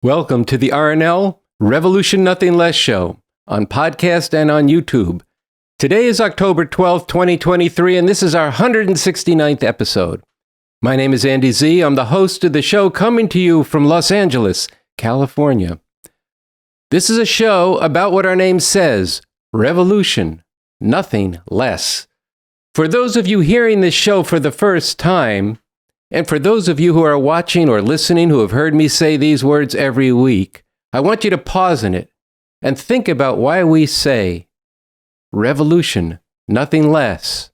Welcome to the RNL Revolution Nothing Less show on podcast and on YouTube. Today is October 12th, 2023, and this is our 169th episode. My name is Andy Zee. I'm the host of the show coming to you from Los Angeles, California. This is a show about what our name says, revolution, nothing less. For those of you hearing this show for the first time, and for those of you who are watching or listening who have heard me say these words every week, I want you to pause in it and think about why we say revolution, nothing less.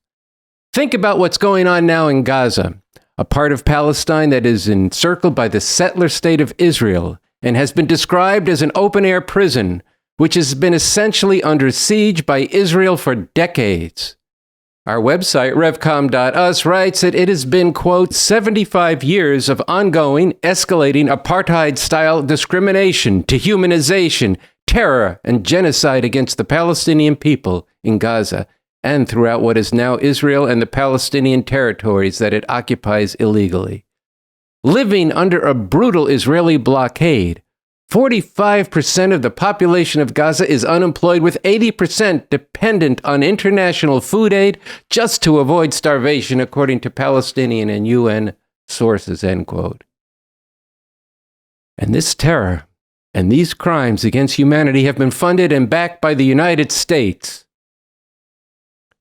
Think about what's going on now in Gaza, a part of Palestine that is encircled by the settler state of Israel and has been described as an open-air prison, which has been essentially under siege by Israel for decades. Our website, revcom.us, writes that it has been, quote, 75 years of ongoing, escalating apartheid-style discrimination, dehumanization, terror, and genocide against the Palestinian people in Gaza and throughout what is now Israel and the Palestinian territories that it occupies illegally. Living under a brutal Israeli blockade, 45% of the population of Gaza is unemployed, with 80% dependent on international food aid just to avoid starvation, according to Palestinian and UN sources, end quote. And this terror and these crimes against humanity have been funded and backed by the United States.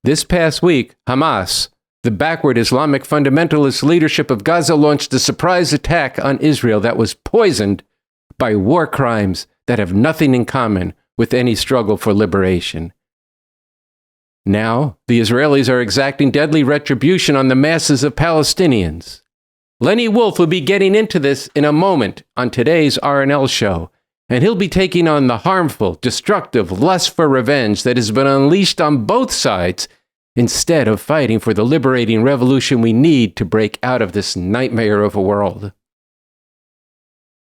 This past week, Hamas, the backward Islamic fundamentalist leadership of Gaza, launched a surprise attack on Israel that was poisoned by war crimes that have nothing in common with any struggle for liberation. Now, the Israelis are exacting deadly retribution on the masses of Palestinians. Lenny Wolff will be getting into this in a moment on today's RNL show, and he'll be taking on the harmful, destructive lust for revenge that has been unleashed on both sides instead of fighting for the liberating revolution we need to break out of this nightmare of a world.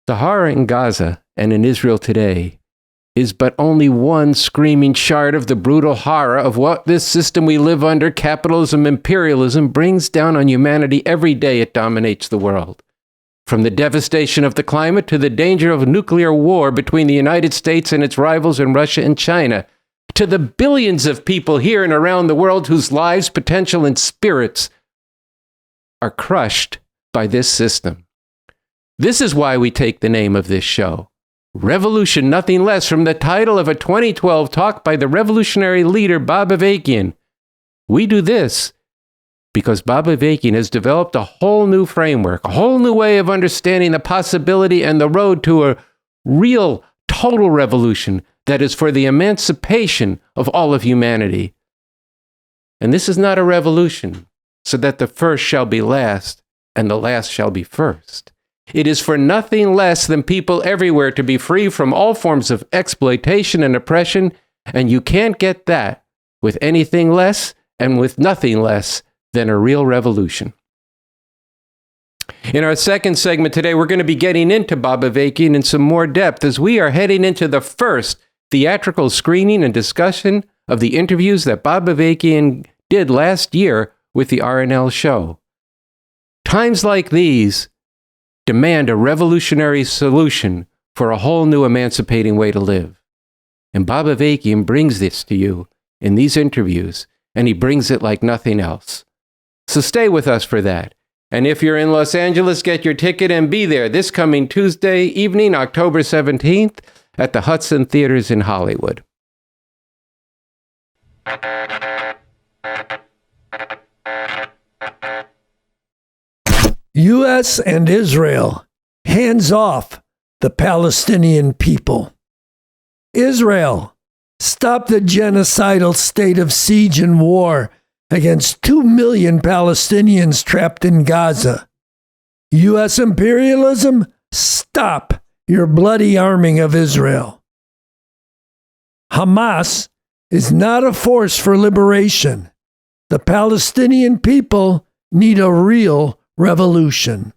The horror in Gaza and in Israel today is but only one screaming shard of the brutal horror of what this system we live under, capitalism, imperialism, brings down on humanity every day it dominates the world. From the devastation of the climate to the danger of nuclear war between the United States and its rivals in Russia and China, to the billions of people here and around the world whose lives, potential, and spirits are crushed by this system. This is why we take the name of this show, Revolution Nothing Less, from the title of a 2012 talk by the revolutionary leader Bob Avakian. We do this because Bob Avakian has developed a whole new framework, a whole new way of understanding the possibility and the road to a real, total revolution that is for the emancipation of all of humanity. And this is not a revolution so that the first shall be last and the last shall be first. It is for nothing less than people everywhere to be free from all forms of exploitation and oppression, and you can't get that with anything less and with nothing less than a real revolution. In our second segment today, we're going to be getting into Bob Avakian in some more depth as we are heading into the first theatrical screening and discussion of the interviews that Bob Avakian did last year with the RNL show. Times like these demand a revolutionary solution for a whole new emancipating way to live. And Bob Avakian brings this to you in these interviews, and he brings it like nothing else. So stay with us for that. And if you're in Los Angeles, get your ticket and be there this coming Tuesday evening, October 17th, at the Hudson Theaters in Hollywood. U.S. and Israel, hands off the Palestinian people. Israel, stop the genocidal state of siege and war against 2 million Palestinians trapped in Gaza. U.S. imperialism, stop your bloody arming of Israel. Hamas is not a force for liberation. The Palestinian people need a real revolution.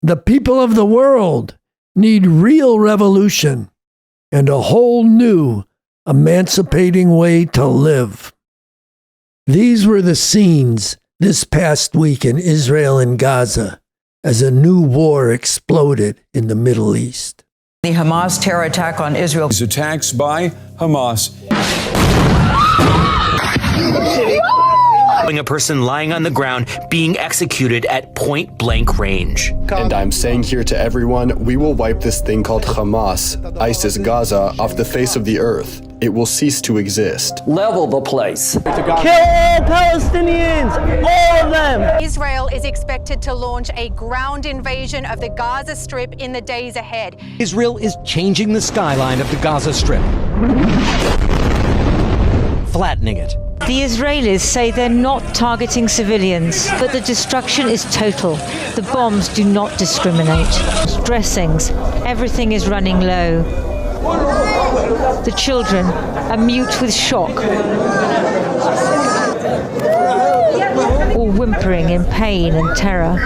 The people of the world need real revolution and a whole new, emancipating way to live. These were the scenes this past week in Israel and Gaza as a new war exploded in the Middle East. The Hamas terror attack on Israel. These attacks by Hamas. A person lying on the ground being executed at point blank range. And I'm saying here to everyone, we will wipe this thing called Hamas, ISIS, Gaza, off the face of the earth. It will cease to exist. Level the place. Kill all Palestinians, all of them. Israel is expected to launch a ground invasion of the Gaza Strip in the days ahead. Israel is changing the skyline of the Gaza Strip, flattening it. The Israelis say they're not targeting civilians, but the destruction is total. The bombs do not discriminate. Dressings, everything is running low. The children are mute with shock, or whimpering in pain and terror.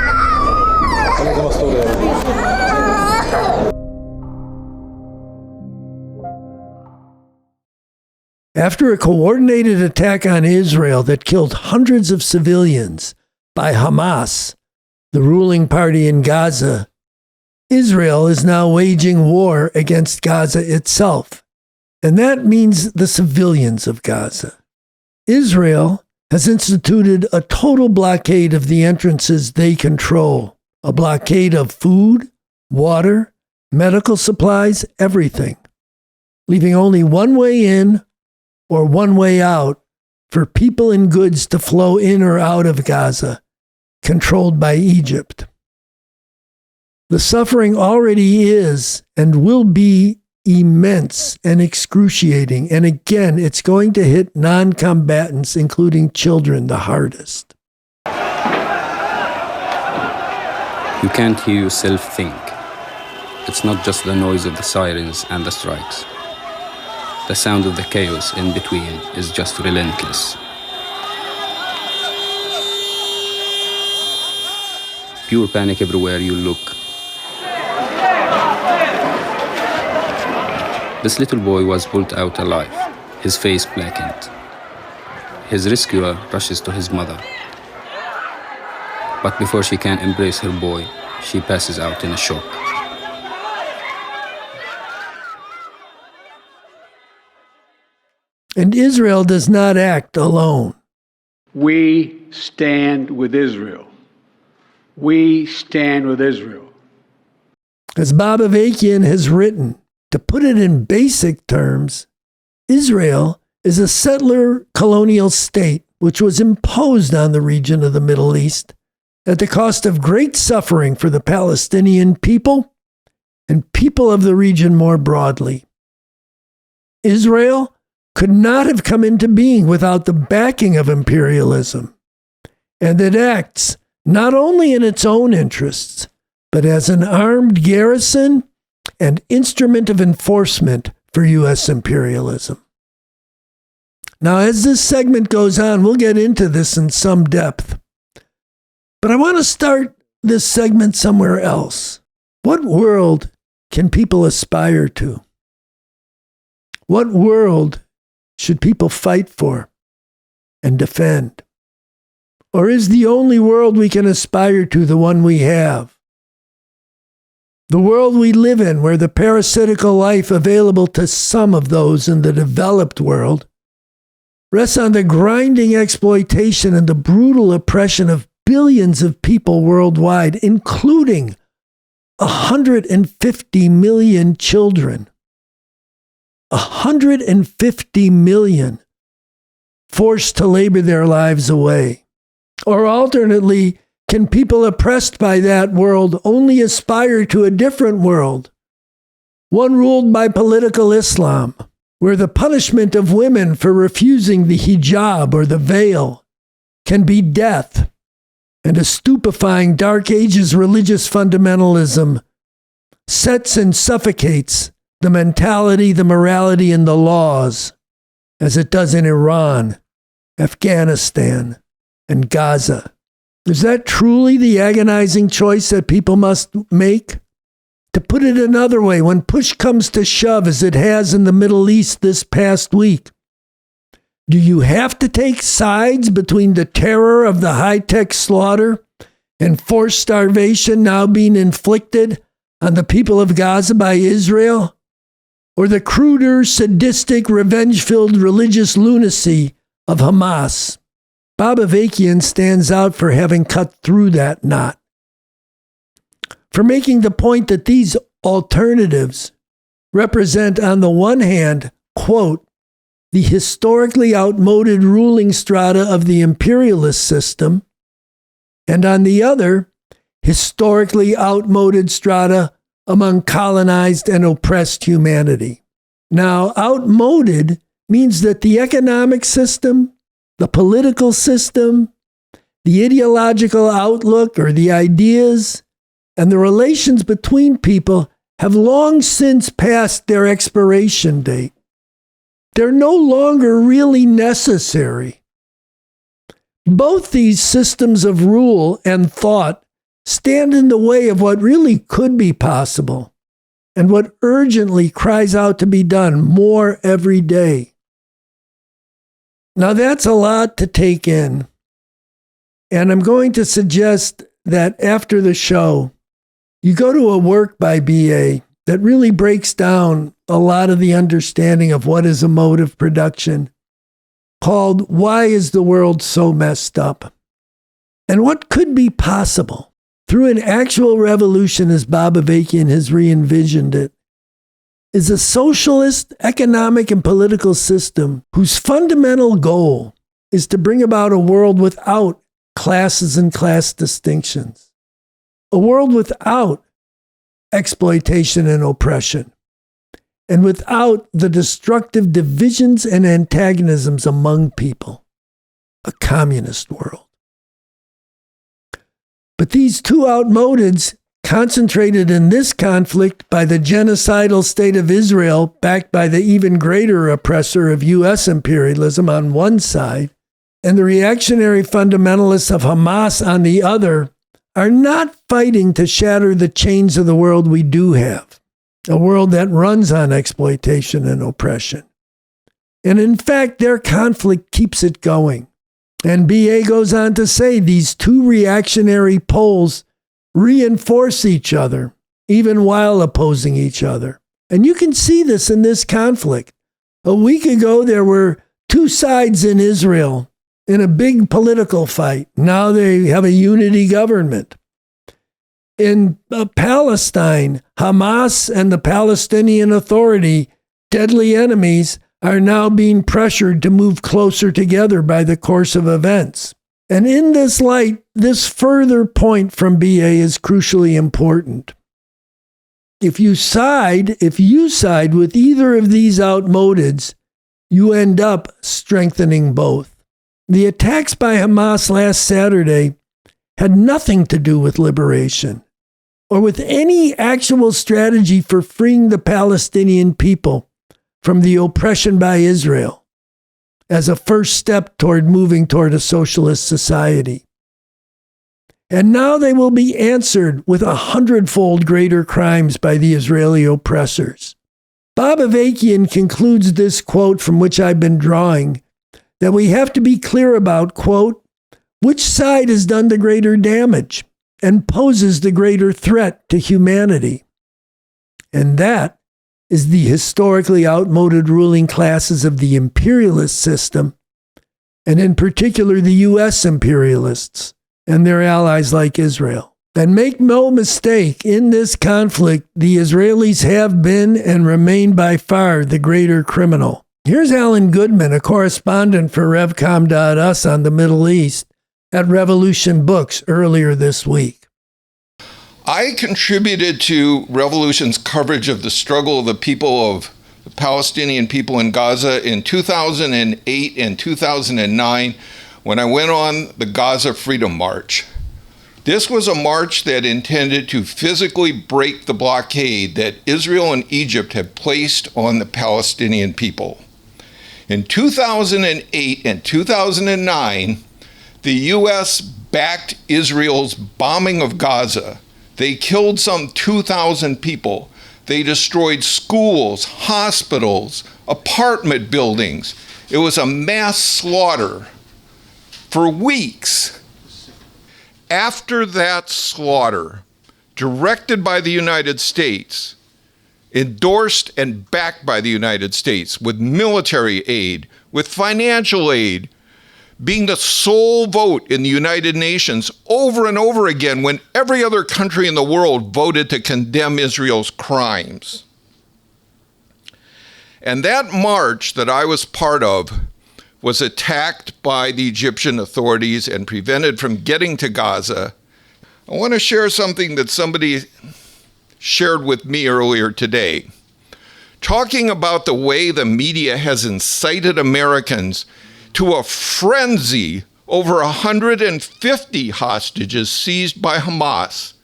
After a coordinated attack on Israel that killed hundreds of civilians by Hamas, the ruling party in Gaza, Israel is now waging war against Gaza itself. And that means the civilians of Gaza. Israel has instituted a total blockade of the entrances they control. A blockade of food, water, medical supplies, everything. Leaving only one way in or one way out for people and goods to flow in or out of Gaza, controlled by Egypt. The suffering already is and will be immense and excruciating, and again, it's going to hit non-combatants, including children, the hardest. You can't hear yourself think. It's not just the noise of the sirens and the strikes. The sound of the chaos in between is just relentless. Pure panic everywhere you look. This little boy was pulled out alive, his face blackened. His rescuer rushes to his mother. But before she can embrace her boy, she passes out in a shock. And Israel does not act alone. We stand with Israel. We stand with Israel. As Bob Avakian has written, to put it in basic terms, Israel is a settler colonial state which was imposed on the region of the Middle East at the cost of great suffering for the Palestinian people and people of the region more broadly. Israel could not have come into being without the backing of imperialism, and it acts not only in its own interests, but as an armed garrison and instrument of enforcement for U.S. imperialism. Now, as this segment goes on, we'll get into this in some depth. But I want to start this segment somewhere else. What world can people aspire to? What world should people fight for and defend? Or is the only world we can aspire to the one we have? The world we live in, where the parasitical life available to some of those in the developed world rests on the grinding exploitation and the brutal oppression of billions of people worldwide, including 150 million children. 150 million forced to labor their lives away. Or alternately, can people oppressed by that world only aspire to a different world? One ruled by political Islam, where the punishment of women for refusing the hijab or the veil can be death, and a stupefying Dark Ages religious fundamentalism sets and suffocates the mentality, the morality, and the laws, as it does in Iran, Afghanistan, and Gaza. Is that truly the agonizing choice that people must make? To put it another way, when push comes to shove, as it has in the Middle East this past week, do you have to take sides between the terror of the high-tech slaughter and forced starvation now being inflicted on the people of Gaza by Israel, or the cruder, sadistic, revenge-filled religious lunacy of Hamas, Bob Avakian stands out for having cut through that knot, for making the point that these alternatives represent, on the one hand, quote, the historically outmoded ruling strata of the imperialist system, and on the other, historically outmoded strata among colonized and oppressed humanity. Now, outmoded means that the economic system, the political system, the ideological outlook or the ideas, and the relations between people have long since passed their expiration date. They're no longer really necessary. Both these systems of rule and thought stand in the way of what really could be possible and what urgently cries out to be done more every day. Now that's a lot to take in, and I'm going to suggest that after the show, you go to a work by B.A. that really breaks down a lot of the understanding of what is a mode of production, called Why is the World So Messed Up? And what could be possible through an actual revolution, as Bob Avakian has re-envisioned it, is a socialist economic and political system whose fundamental goal is to bring about a world without classes and class distinctions, a world without exploitation and oppression, and without the destructive divisions and antagonisms among people, a communist world. But these two outmodeds, concentrated in this conflict by the genocidal state of Israel, backed by the even greater oppressor of U.S. imperialism on one side, and the reactionary fundamentalists of Hamas on the other, are not fighting to shatter the chains of the world we do have, a world that runs on exploitation and oppression. And in fact, their conflict keeps it going. And B.A. goes on to say these two reactionary poles reinforce each other, even while opposing each other. And you can see this in this conflict. A week ago, there were two sides in Israel in a big political fight. Now they have a unity government. In Palestine, Hamas and the Palestinian Authority, deadly enemies, are now being pressured to move closer together by the course of events. And in this light, this further point from BA is crucially important. If you side with either of these outmodeds, you end up strengthening both. The attacks by Hamas last Saturday had nothing to do with liberation or with any actual strategy for freeing the Palestinian people from the oppression by Israel as a first step toward moving toward a socialist society. And now they will be answered with 100-fold greater crimes by the Israeli oppressors. Bob Avakian concludes this quote from which I've been drawing, that we have to be clear about, quote, which side has done the greater damage and poses the greater threat to humanity. And that is the historically outmoded ruling classes of the imperialist system, and in particular the U.S. imperialists and their allies like Israel. And make no mistake, in this conflict, the Israelis have been and remain by far the greater criminal. Here's Alan Goodman, a correspondent for Revcom.us on the Middle East, at Revolution Books earlier this week. I contributed to Revolution's coverage of the struggle of the people of the Palestinian people in Gaza in 2008 and 2009 when I went on the Gaza Freedom March. This was a march that intended to physically break the blockade that Israel and Egypt had placed on the Palestinian people. In 2008 and 2009, the U.S. backed Israel's bombing of Gaza. They killed some 2,000 people. They destroyed schools, hospitals, apartment buildings. It was a mass slaughter for weeks. after that slaughter, directed by the United States, endorsed and backed by the United States, with military aid, with financial aid, being the sole vote in the United Nations over and over again when every other country in the world voted to condemn Israel's crimes. And that march that I was part of was attacked by the Egyptian authorities and prevented from getting to Gaza. I want to share something that somebody shared with me earlier today, talking about the way the media has incited Americans to a frenzy over 150 hostages seized by Hamas.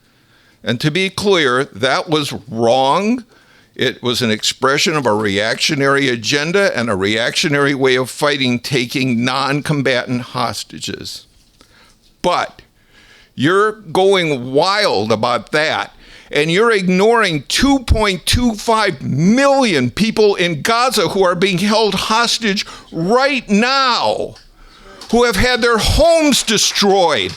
And to be clear, that was wrong. It was an expression of a reactionary agenda and a reactionary way of fighting, taking non-combatant hostages. But you're going wild about that, and you're ignoring 2.25 million people in Gaza who are being held hostage right now, who have had their homes destroyed,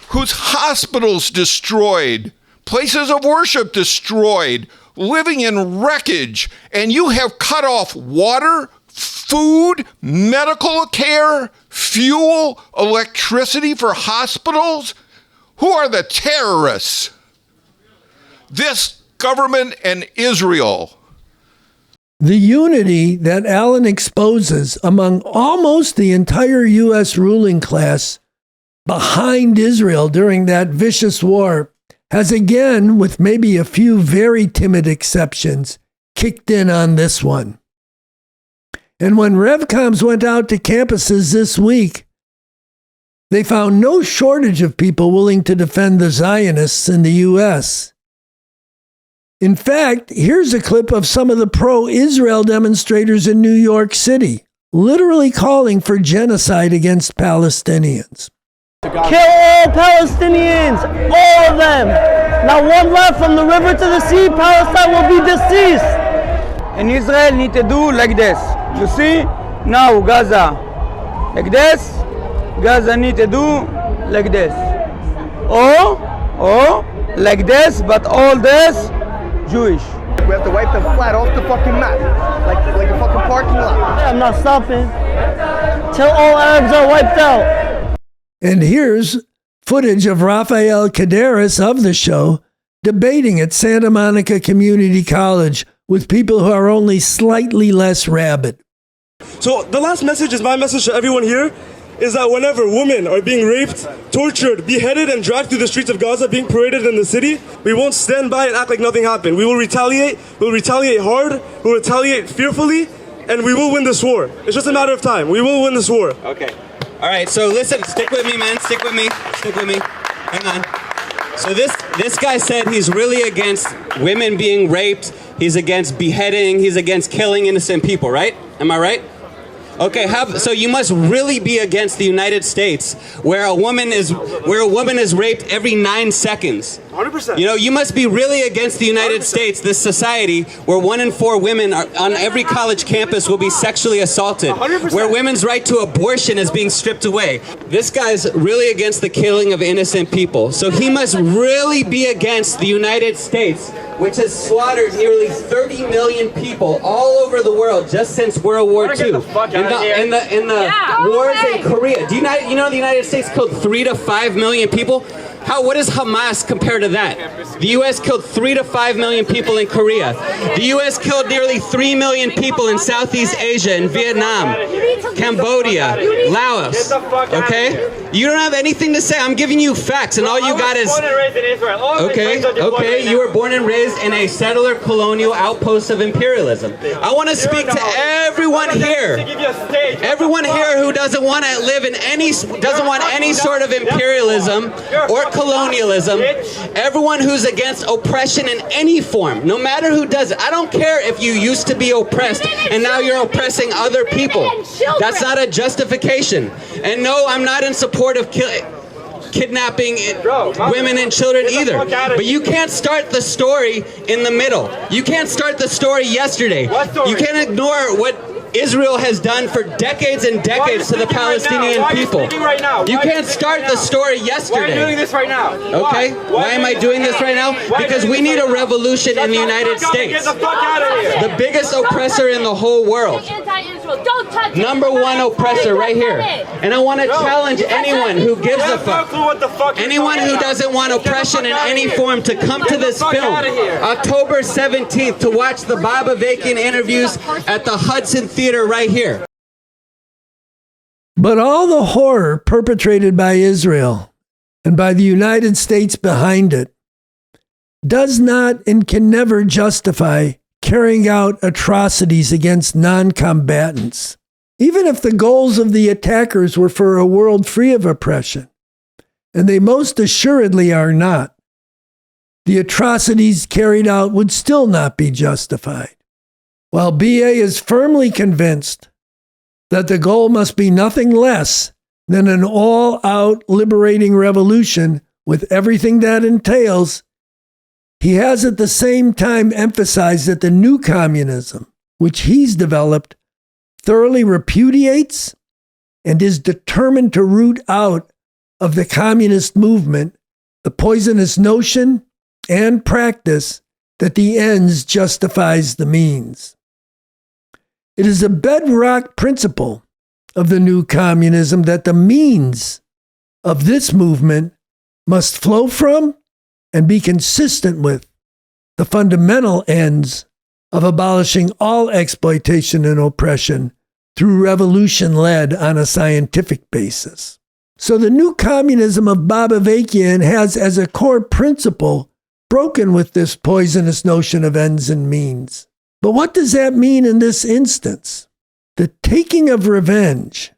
whose hospitals destroyed, places of worship destroyed, living in wreckage, and you have cut off water, food, medical care, fuel, electricity for hospitals? Who are the terrorists? This government and Israel. The unity that Allen exposes among almost the entire U.S. ruling class behind Israel during that vicious war has again, with maybe a few very timid exceptions, kicked in on this one. And when RevComs went out to campuses this week, they found no shortage of people willing to defend the Zionists in the U.S. In fact, here's a clip of some of the pro-Israel demonstrators in New York City, literally calling for genocide against Palestinians. Kill all Palestinians, all of them. Not one left from the river to the sea. Palestine will be deceased. And Israel need to do like this. You see, now Gaza, like this. Gaza need to do like this. Or like this, but all this Jewish. We have to wipe them flat off the fucking map, like a fucking parking lot. I'm not stopping till all Arabs are wiped out. And here's footage of Rafael Caderas of the show debating at Santa Monica Community College with people who are only slightly less rabid. So the last message is my message to everyone here is that whenever women are being raped, tortured, beheaded, and dragged through the streets of Gaza, being paraded in the city, we won't stand by and act like nothing happened. We will retaliate. We'll retaliate hard. We'll retaliate fearfully, and we will win this war. It's just a matter of time. We will win this war. Okay. All right, so listen, stick with me, man. Stick with me. Stick with me. Hang on. So this guy said he's really against women being raped. He's against beheading. He's against killing innocent people, right? Am I right? Okay, so you must really be against the United States, where a woman is raped every 9 seconds. 100%. You know, you must be really against the United 100%. States, this society where 1 in 4 women on every college campus will be sexually assaulted, 100%. where women's right to abortion is being stripped away. This guy's really against the killing of innocent people, so he must really be against the United States, which has slaughtered nearly 30 million people all over the world just since World War II. In the wars in Korea, do you know the United States killed 3 to 5 million people? What does Hamas compare to that? The U.S. killed 3 to 5 million people in Korea. The U.S. killed nearly 3 million people in Southeast Asia, in Vietnam, Cambodia, Laos. Okay? You don't have anything to say. I'm giving you facts, and all you got is... Okay, you were born and raised in a settler colonial outpost of imperialism. I want to speak to everyone here. Everyone here who doesn't want to live in doesn't want any sort of imperialism or colonialism. Everyone who's against oppression in any form, no matter who does it. I don't care if you used to be oppressed and now you're oppressing other people. That's not a justification. And no, I'm not in support of kidnapping women and children either. But you can't start the story in the middle. You can't start the story yesterday. You can't ignore what Israel has done for decades and decades to the Palestinian people. You can't start the story yesterday. Why are you doing this right now? Okay? Why am I doing this right now? Because we need a revolution in the United States. Get the fuck out of here. The biggest oppressor in the whole world. Number one oppressor right here. And I want to challenge anyone who gives a fuck. Anyone who doesn't want oppression in any form to come to this film. October 17th to watch the Bob Avakian interviews at the Hudson Theater right here. But all the horror perpetrated by Israel and by the United States behind it does not and can never justify carrying out atrocities against non-combatants, even if the goals of the attackers were for a world free of oppression, and they most assuredly are not. The atrocities carried out would still not be justified. While BA is firmly convinced that the goal must be nothing less than an all-out liberating revolution with everything that entails, he has at the same time emphasized that the new communism, which he's developed, thoroughly repudiates and is determined to root out of the communist movement the poisonous notion and practice that the ends justifies the means. It is a bedrock principle of the new communism that the means of this movement must flow from and be consistent with the fundamental ends of abolishing all exploitation and oppression through revolution led on a scientific basis. So the new communism of Bob Avakian has as a core principle broken with this poisonous notion of ends and means. But what does that mean in this instance? The taking of revenge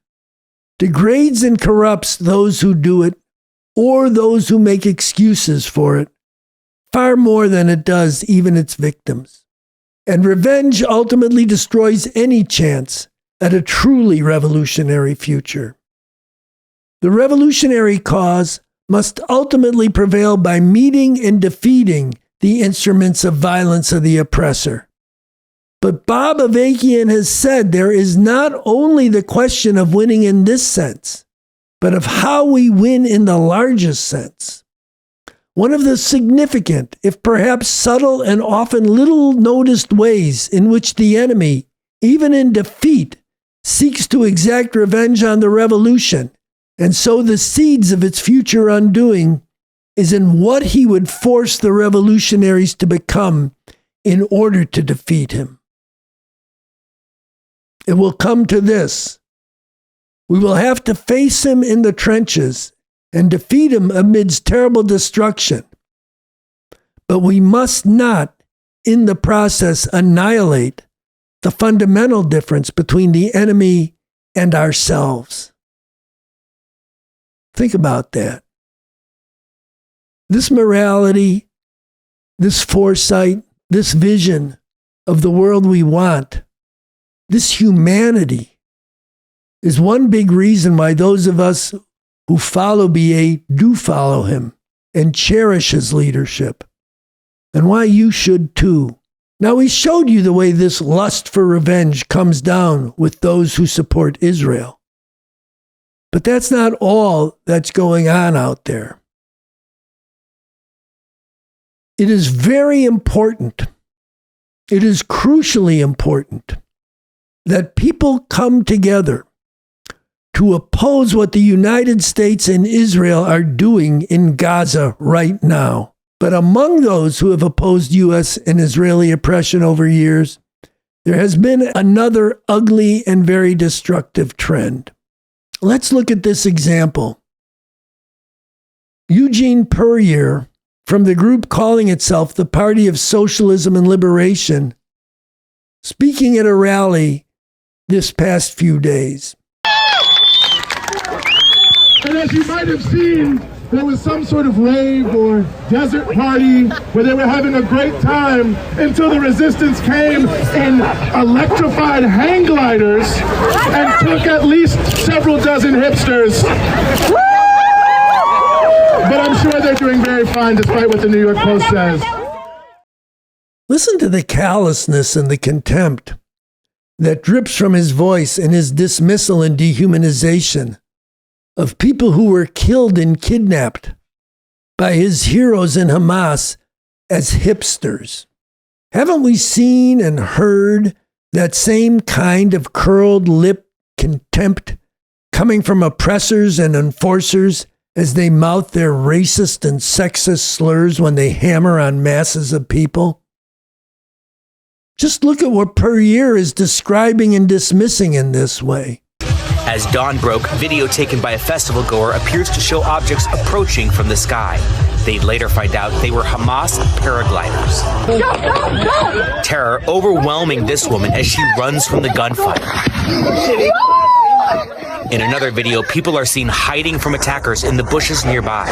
degrades and corrupts those who do it or those who make excuses for it far more than it does even its victims. And revenge ultimately destroys any chance at a truly revolutionary future. The revolutionary cause must ultimately prevail by meeting and defeating the instruments of violence of the oppressor. But Bob Avakian has said there is not only the question of winning in this sense, but of how we win in the largest sense. One of the significant, if perhaps subtle and often little noticed ways in which the enemy, even in defeat, seeks to exact revenge on the revolution and sow the seeds of its future undoing is in what he would force the revolutionaries to become in order to defeat him. It will come to this. We will have to face him in the trenches and defeat him amidst terrible destruction. But we must not, in the process, annihilate the fundamental difference between the enemy and ourselves. Think about that. This morality, this foresight, this vision of the world we want, this humanity is one big reason why those of us who follow BA do follow him and cherish his leadership, and why you should too. Now, we showed you the way this lust for revenge comes down with those who support Israel. But that's not all that's going on out there. It is very important, it is crucially important that people come together to oppose what the United States and Israel are doing in Gaza right now. But among those who have opposed U.S. and Israeli oppression over years, there has been another ugly and very destructive trend. Let's look at this example. Eugene Puryear, from the group calling itself the Party of Socialism and Liberation, speaking at a rally this past few days. And as you might have seen, there was some sort of rave or desert party where they were having a great time until the resistance came in electrified hang gliders and took at least several dozen hipsters. But I'm sure they're doing very fine despite what the New York Post says. Listen to the callousness and the contempt that drips from his voice and his dismissal and dehumanization of people who were killed and kidnapped by his heroes in Hamas as hipsters. Haven't we seen and heard that same kind of curled lip contempt coming from oppressors and enforcers as they mouth their racist and sexist slurs when they hammer on masses of people? Just look at what Perrier is describing and dismissing in this way. As dawn broke, video taken by a festival goer appears to show objects approaching from the sky. They'd later find out they were Hamas paragliders. Terror overwhelming this woman as she runs from the gunfire. In another video, people are seen hiding from attackers in the bushes nearby.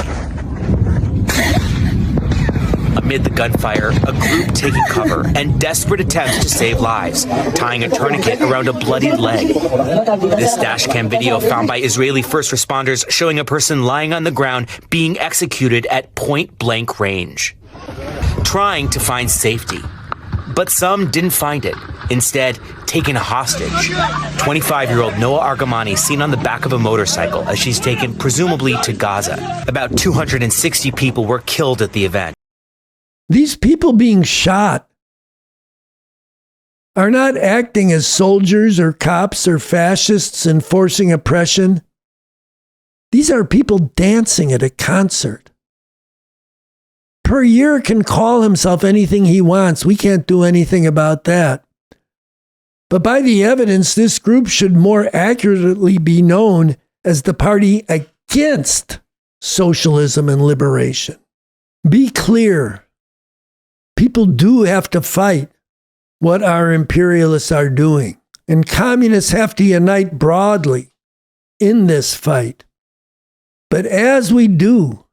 Amid the gunfire, a group taking cover and desperate attempts to save lives, tying a tourniquet around a bloodied leg. This dashcam video found by Israeli first responders showing a person lying on the ground being executed at point-blank range, trying to find safety. But some didn't find it, instead taken hostage. 25-year-old Noah Argamani seen on the back of a motorcycle as she's taken presumably to Gaza. About 260 people were killed at the event. These people being shot are not acting as soldiers or cops or fascists enforcing oppression. These are people dancing at a concert. Perrier can call himself anything he wants. We can't do anything about that. But by the evidence, this group should more accurately be known as the party against socialism and liberation. Be clear. People do have to fight what our imperialists are doing. And communists have to unite broadly in this fight. But as we do,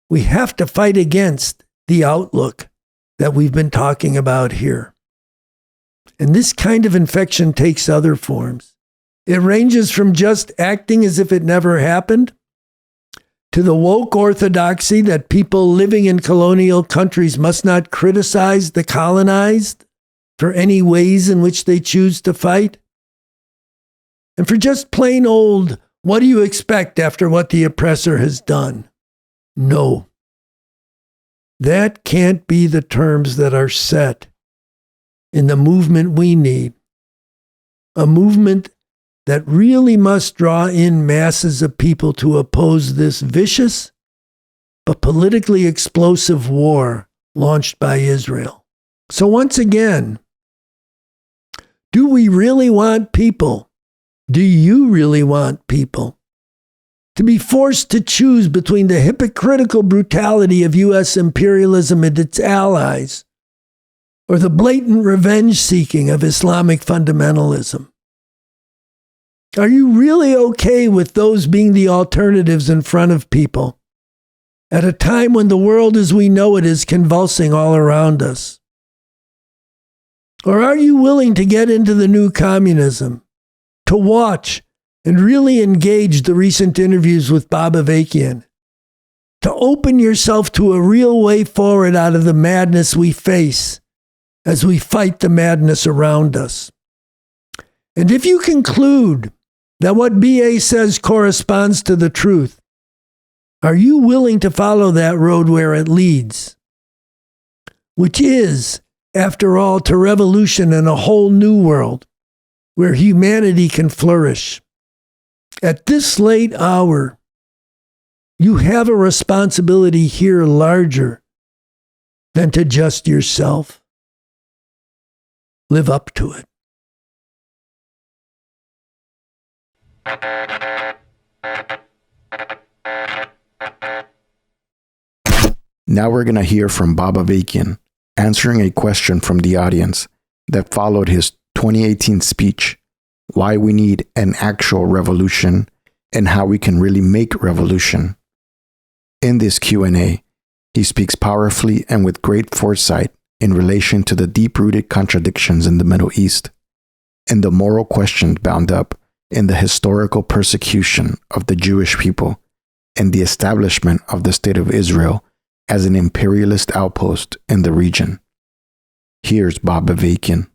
we have to fight against the outlook that we've been talking about here. And this kind of infection takes other forms. It ranges from just acting as if it never happened to the woke orthodoxy that people living in colonial countries must not criticize the colonized for any ways in which they choose to fight. And for just plain old, what do you expect after what the oppressor has done? No. That can't be the terms that are set in the movement we need. A movement that really must draw in masses of people to oppose this vicious but politically explosive war launched by Israel. So once again, do we really want people? Do you really want people to be forced to choose between the hypocritical brutality of U.S. imperialism and its allies or the blatant revenge-seeking of Islamic fundamentalism? Are you really okay with those being the alternatives in front of people at a time when the world as we know it is convulsing all around us? Or are you willing to get into the new communism, to watch and really engage the recent interviews with Bob Avakian, to open yourself to a real way forward out of the madness we face as we fight the madness around us? And if you conclude that what BA says corresponds to the truth, are you willing to follow that road where it leads? Which is, after all, to revolution in a whole new world where humanity can flourish. At this late hour, you have a responsibility here larger than to just yourself. Live up to it. Now we're going to hear from Bob Avakian answering a question from the audience that followed his 2018 speech, Why We Need an Actual Revolution and How We Can Really Make Revolution. In this Q&A, he speaks powerfully and with great foresight in relation to the deep-rooted contradictions in the Middle East and the moral questions bound up in the historical persecution of the Jewish people and the establishment of the State of Israel as an imperialist outpost in the region. Here's Bob Avakian.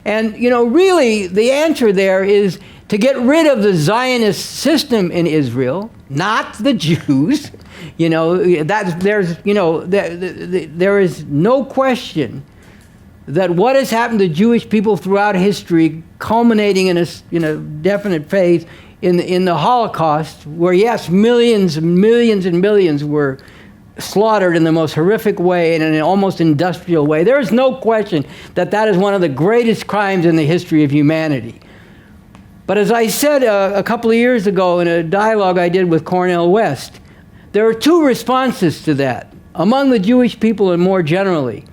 And, really the answer there is to get rid of the Zionist system in Israel, not the Jews. There is no question that what has happened to Jewish people throughout history, culminating in a definite phase in the Holocaust, where yes, millions and millions and millions were slaughtered in the most horrific way and in an almost industrial way. There is no question that that is one of the greatest crimes in the history of humanity. But as I said a couple of years ago in a dialogue I did with Cornel West, there are two responses to that among the Jewish people and more generally.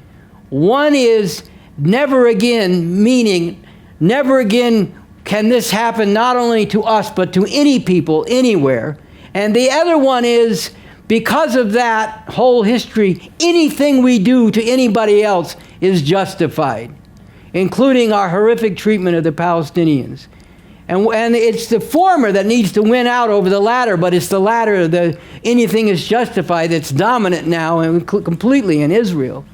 One is never again, meaning never again can this happen not only to us but to any people anywhere. And the other one is, because of that whole history, anything we do to anybody else is justified, including our horrific treatment of the Palestinians. And it's the former that needs to win out over the latter, but it's the latter, the anything is justified, that's dominant now and completely in Israel.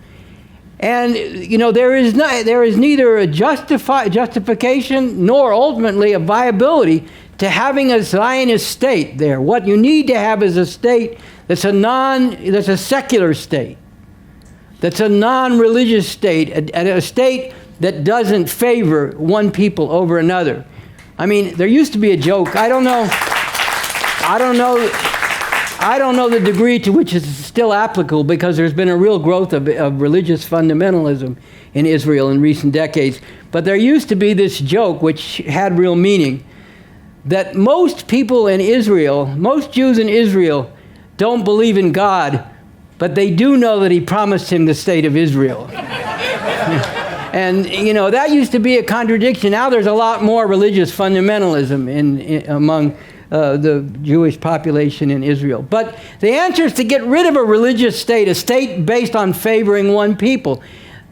And there is neither a justification nor ultimately a viability to having a Zionist state there. What you need to have is a state that's a secular state, that's a non-religious state, a state that doesn't favor one people over another. I mean, there used to be a joke. I don't know the degree to which it's still applicable, because there's been a real growth of religious fundamentalism in Israel in recent decades. But there used to be this joke, which had real meaning, that most people in Israel, most Jews in Israel, don't believe in God, but they do know that he promised him the state of Israel. And, that used to be a contradiction. Now there's a lot more religious fundamentalism among the Jewish population in Israel. But the answer is to get rid of a religious state, a state based on favoring one people.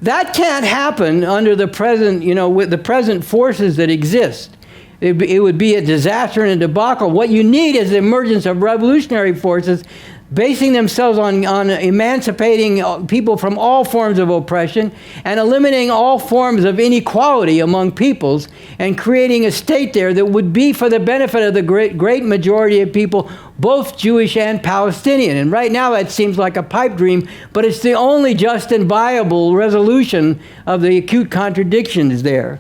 That can't happen under the present, with the present forces that exist. It would be a disaster and a debacle. What you need is the emergence of revolutionary forces basing themselves on emancipating people from all forms of oppression and eliminating all forms of inequality among peoples, and creating a state there that would be for the benefit of the great majority of people, both Jewish and Palestinian. And right now that seems like a pipe dream, but it's the only just and viable resolution of the acute contradictions there.